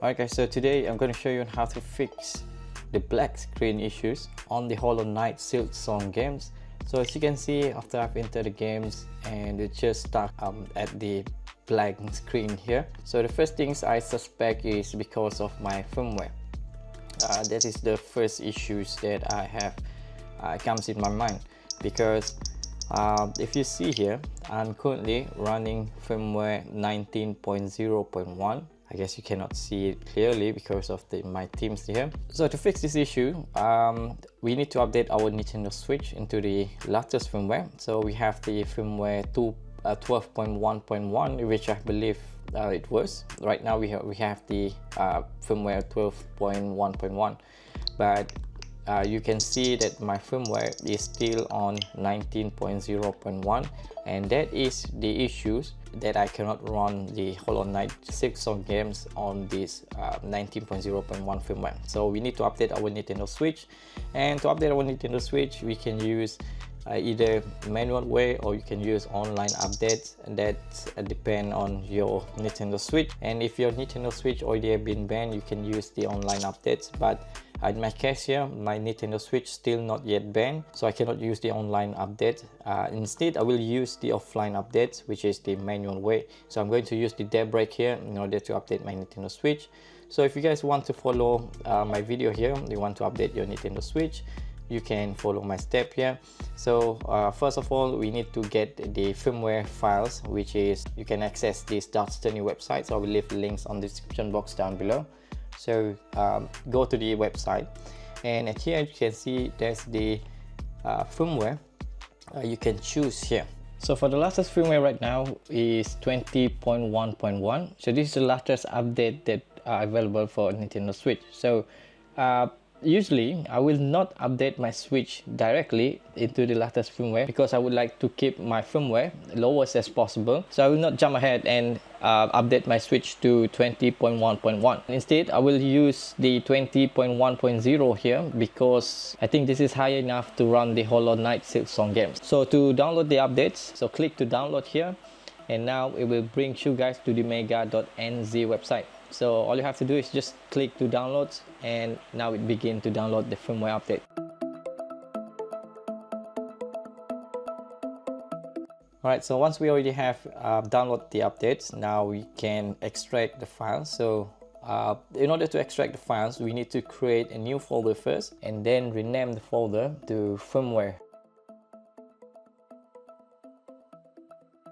Alright guys, so today I'm going to show you how to fix the black screen issues on the Hollow Knight Silksong games. So as you can see, after I've entered the games and it's just stuck at the black screen here. So the first things I suspect is because of my firmware. That is the first issues that I have comes in my mind, because if you see here, I'm currently running firmware 19.0.1. I guess you cannot see it clearly because of my themes here. So to fix this issue, we need to update our Nintendo Switch into the latest firmware. So we have the firmware 12.1.1, which I believe it was. Right now we have the firmware 12.1.1, but you can see that my firmware is still on 19.0.1, and that is the issues that I cannot run the Hollow Knight Silksong games on this 19.0.1 firmware. So we need to update our Nintendo Switch, and to update our Nintendo Switch we can use either manual way or you can use online updates, and that depend on your Nintendo Switch. And if your Nintendo Switch already have been banned, you can use the online updates, but in my case here, my Nintendo Switch still not yet banned, so I cannot use the online update. Instead, I will use the offline updates, which is the manual way. So I'm going to use the daybreak here in order to update my Nintendo Switch. So if you guys want to follow my video here, you want to update your Nintendo Switch, you can follow my step here. So first of all, we need to get the firmware files, which is you can access this Darkstony website. So I will leave links on the description box down below. So go to the website, and at here you can see there's the firmware you can choose here. So for the latest firmware right now is 20.1.1. so this is the latest update that are available for Nintendo Switch. So usually I will not update my Switch directly into the latest firmware, because I would like to keep my firmware lowest as possible. So I will not jump ahead and update my Switch to 20.1.1. Instead, I will use the 20.1.0 here, because I think this is high enough to run the Hollow Knight Silksong games. So to download the updates, so click to download here, and now it will bring you guys to the mega.nz website. So all you have to do is just click to download, and now it begins to download the firmware update. Alright, so once we already have downloaded the updates, now we can extract the files. So in order to extract the files, we need to create a new folder first, and then rename the folder to firmware.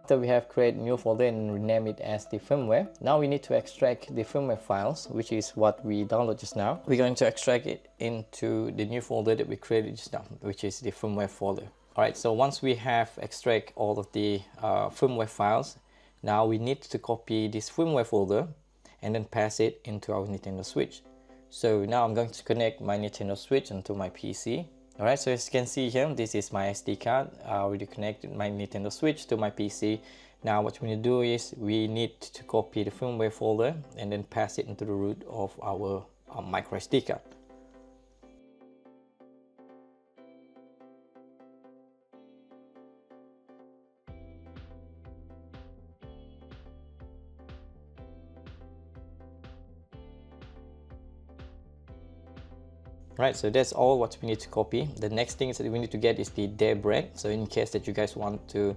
After we have created a new folder and rename it as the firmware, now we need to extract the firmware files, which is what we downloaded just now. We're going to extract it into the new folder that we created just now, which is the firmware folder. Alright, so once we have extract all of the firmware files, now we need to copy this firmware folder and then pass it into our Nintendo Switch. So now I'm going to connect my Nintendo Switch onto my PC. Alright, so as you can see here, this is my SD card. I already connected my Nintendo Switch to my PC. Now what we need to do is we need to copy the firmware folder and then pass it into the root of our micro SD card. Right, so that's all what we need to copy. The next thing is that we need to get is the daybreak. So in case that you guys want to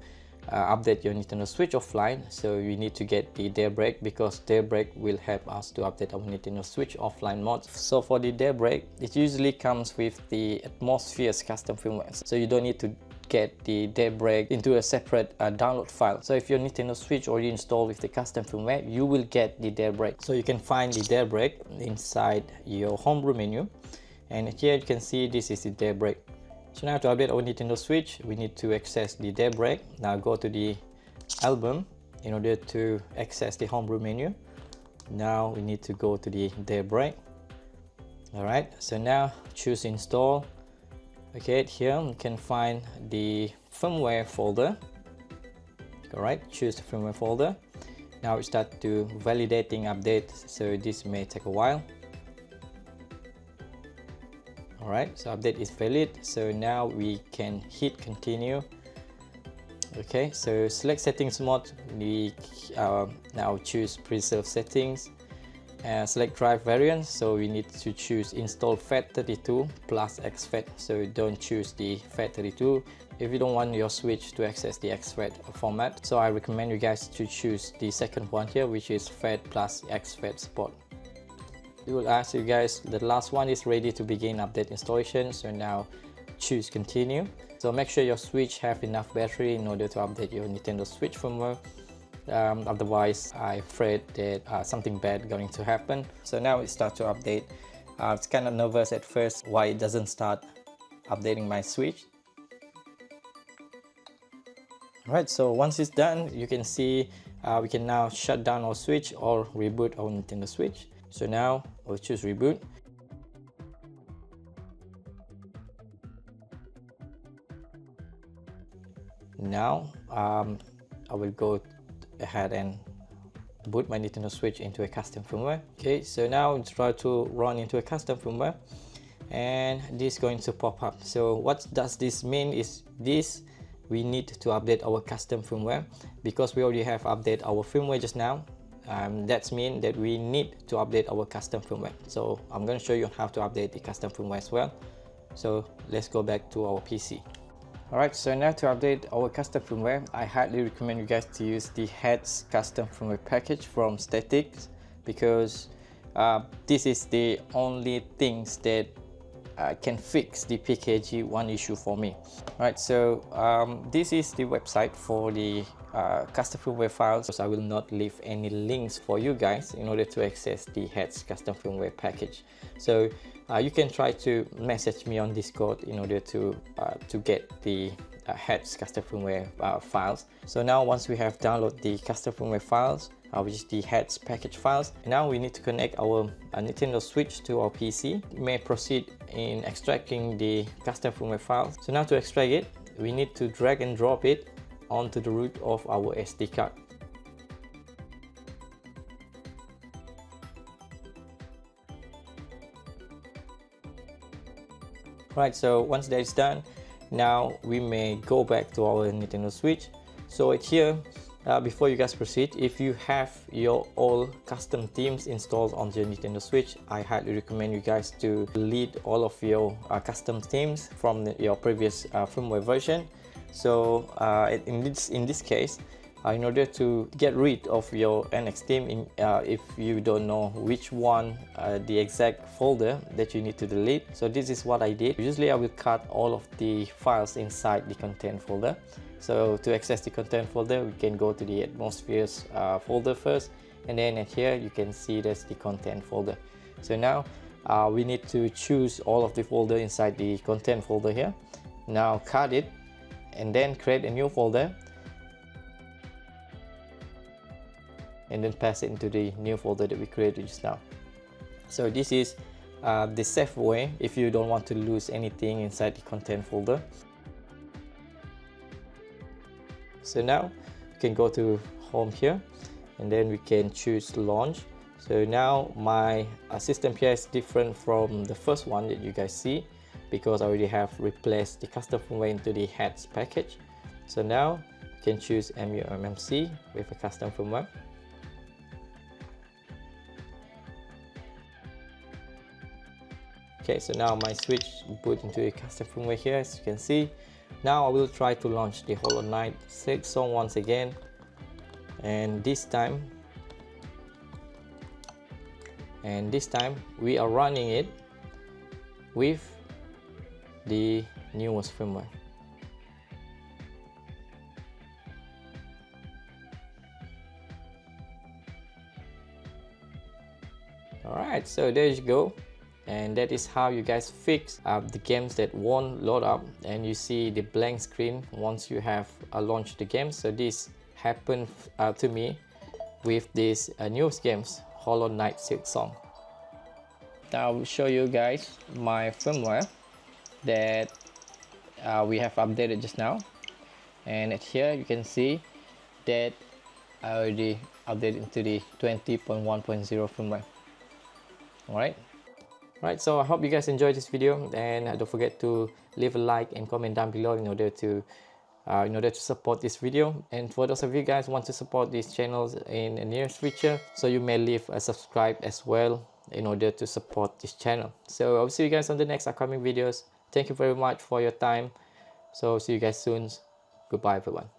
update your Nintendo Switch offline, so you need to get the daybreak, because daybreak will help us to update our Nintendo Switch offline mode. So for the daybreak, it usually comes with the Atmosphere's custom firmware, so you don't need to get the daybreak into a separate download file. So if your Nintendo Switch already installed with the custom firmware, you will get the daybreak. So you can find the daybreak inside your homebrew menu, and here you can see this is the daybreak. So now to update our Nintendo Switch, we need to access the daybreak. Now go to the album in order to access the homebrew menu. Now we need to go to the daybreak. Alright, so now choose install. Okay, here you can find the firmware folder. Alright, choose the firmware folder. Now we start to validating update, so this may take a while. Alright, so update is valid, so now we can hit continue. Okay, so select settings mode, we now choose preserve settings. select drive variant, so we need to choose install FAT32 plus exFAT, so don't choose the FAT32 if you don't want your switch to access the exFAT format. So I recommend you guys to choose the second one here, which is FAT plus exFAT support. It will ask you guys, the last one is ready to begin update installation, so now choose continue. So make sure your switch have enough battery in order to update your Nintendo Switch firmware. Otherwise, I'm afraid that something bad going to happen. So now it starts to update. It's kind of nervous at first why it doesn't start updating my Switch. Alright, so once it's done, you can see we can now shut down our Switch or reboot our Nintendo Switch. So now we'll choose reboot. Now I will go ahead and boot my Nintendo Switch into a custom firmware. Okay, so now let's try to run into a custom firmware, and this is going to pop up. So what does this mean is this: we need to update our custom firmware because we already have updated our firmware just now. That means that we need to update our custom firmware. So I'm going to show you how to update the custom firmware as well. So let's go back to our PC. Alright, so now to update our custom firmware, I highly recommend you guys to use the Heads custom firmware package from Statics, because this is the only things that can fix the PKG1 issue for me. Alright, so this is the website for the custom firmware files. So I will not leave any links for you guys in order to access the Heads custom firmware package. So you can try to message me on Discord in order to get the Heads custom firmware files. So now once we have downloaded the custom firmware files, which is the Heads package files, now we need to connect our Nintendo Switch to our PC. We may proceed in extracting the custom firmware files. So now to extract it, we need to drag and drop it onto the root of our SD card. Right, so once that is done, now we may go back to our Nintendo Switch. So right here, before you guys proceed, if you have your all custom themes installed on your Nintendo Switch, I highly recommend you guys to delete all of your custom themes from your previous firmware version. So in this case, in order to get rid of your NX theme, if you don't know which one the exact folder that you need to delete, so this is what I did. Usually I will cut all of the files inside the content folder. So to access the content folder, we can go to the atmospheres folder first, and then at here you can see that's the content folder. So now we need to choose all of the folder inside the content folder here. Now cut it and then create a new folder, and then pass it into the new folder that we created just now. So this is the safe way if you don't want to lose anything inside the content folder. So now you can go to home here, and then we can choose launch. So now my system here is different from the first one that you guys see, because I already have replaced the custom firmware into the Heads package. So now you can choose MUMMC with a custom firmware. Okay, so now my Switch boot into a custom firmware here, as you can see. Now I will try to launch the Hollow Knight Silksong once again, and this time we are running it with the newest firmware. Alright, so there you go. And that is how you guys fix the games that won't load up and you see the blank screen once you have launched the game. So this happened to me with these newest games, Hollow Knight Silksong. Now I will show you guys my firmware that we have updated just now, and at here you can see that I already updated into the 20.1.0 firmware. Alright. Right, so I hope you guys enjoyed this video, and don't forget to leave a like and comment down below in order to in order to support this video. And for those of you guys who want to support these channels in the nearest future, so you may leave a subscribe as well in order to support this channel. So I'll see you guys on the next upcoming videos. Thank you very much for your time. So see you guys soon. Goodbye everyone.